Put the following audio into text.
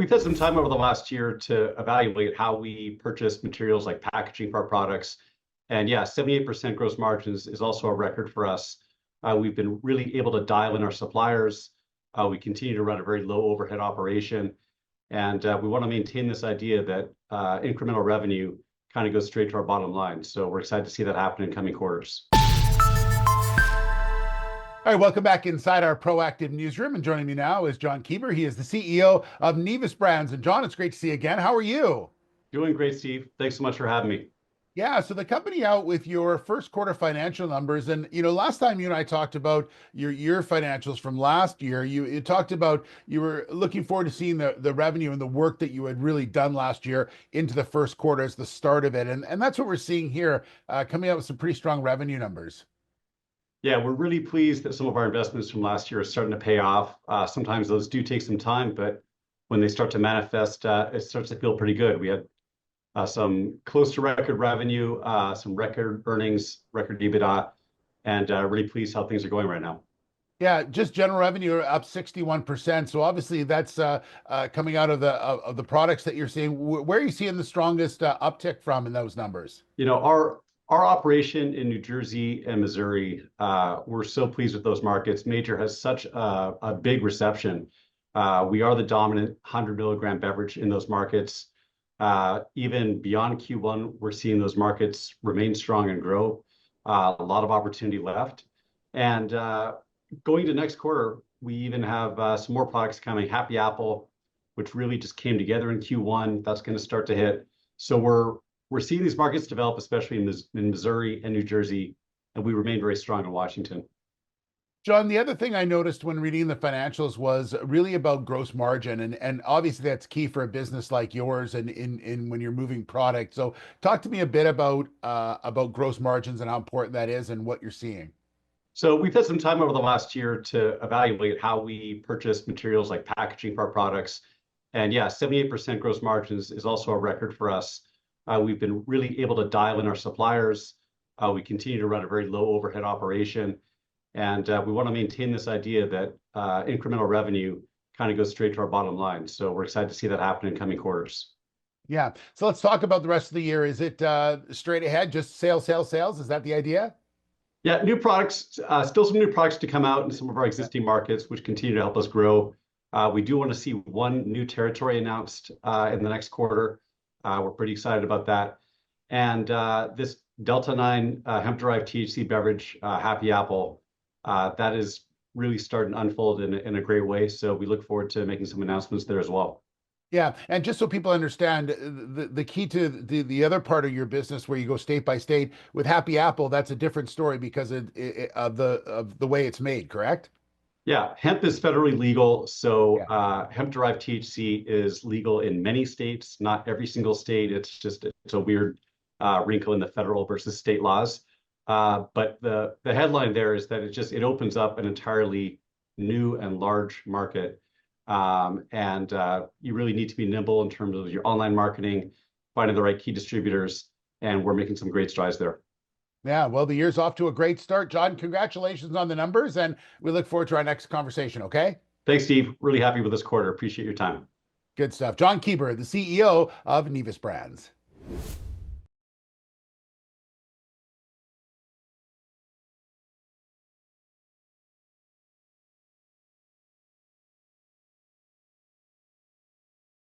we've had some time over the last year to evaluate how we purchase materials like packaging for our products. And yeah, 78% gross margins is also a record for us. We've been really able to dial in our suppliers. We continue to run a very low overhead operation. And we want to maintain this idea that incremental revenue kind of goes straight to our bottom line. So we're excited to see that happen in coming quarters. All right, welcome back inside our proactive newsroom. And joining me now is Jon Keber. He is the CEO of Nevis Brands. And Jon, it's great to see you again. How are you? Doing great, Steve. Thanks so much for having me. Yeah, so the company out with your first quarter financial numbers. And, last time you and I talked about your financials from last year, you talked about you were looking forward to seeing the revenue and the work that you had really done last year into the first quarter as the start of it. And that's what we're seeing here, coming out with some pretty strong revenue numbers. Yeah, we're really pleased that some of our investments from last year are starting to pay off. Sometimes those do take some time, but when they start to manifest, it starts to feel pretty good. We had some close to record revenue, some record earnings, record EBITDA, and really pleased how things are going right now. Yeah, just general revenue up 61%. So obviously that's coming out of the products that you're seeing. Where are you seeing the strongest uptick from in those numbers? Our operation in New Jersey and Missouri, we're so pleased with those markets. Major has such a big reception. We are the dominant 100 milligram beverage in those markets. Even beyond Q1, we're seeing those markets remain strong and grow. A lot of opportunity left. And going to next quarter, we even have some more products coming. Happy Apple, which really just came together in Q1, that's going to start to hit. So we're seeing these markets develop, especially in Missouri and New Jersey, and we remain very strong in Washington. Jon, the other thing I noticed when reading the financials was really about gross margin, and obviously that's key for a business like yours and in when you're moving product. So talk to me a bit about gross margins and how important that is and what you're seeing. So we've had some time over the last year to evaluate how we purchase materials like packaging for our products. And yeah, 78% gross margins is also a record for us. We've been really able to dial in our suppliers. We continue to run a very low overhead operation. And we want to maintain this idea that incremental revenue kind of goes straight to our bottom line. So we're excited to see that happen in coming quarters. Yeah. So let's talk about the rest of the year. Is it straight ahead, just sales, sales, sales? Is that the idea? Yeah, new products, still some new products to come out in some of our existing markets, which continue to help us grow. We do want to see one new territory announced in the next quarter. We're pretty excited about that. And this Delta 9 hemp-derived THC beverage, Happy Apple, that is really starting to unfold in a great way. So we look forward to making some announcements there as well. Yeah, and just so people understand, the key to the other part of your business where you go state by state with Happy Apple, that's a different story because of the way it's made, correct? Yeah, hemp is federally legal. So hemp-derived THC is legal in many states, not every single state. It's a weird wrinkle in the federal versus state laws. But the headline there is that it opens up an entirely new and large market. And you really need to be nimble in terms of your online marketing, finding the right key distributors, and we're making some great strides there. Yeah, well, the year's off to a great start. Jon, congratulations on the numbers, and we look forward to our next conversation, okay? Thanks, Steve. Really happy with this quarter. Appreciate your time. Good stuff. Jon Keber, the CEO of Nevis Brands.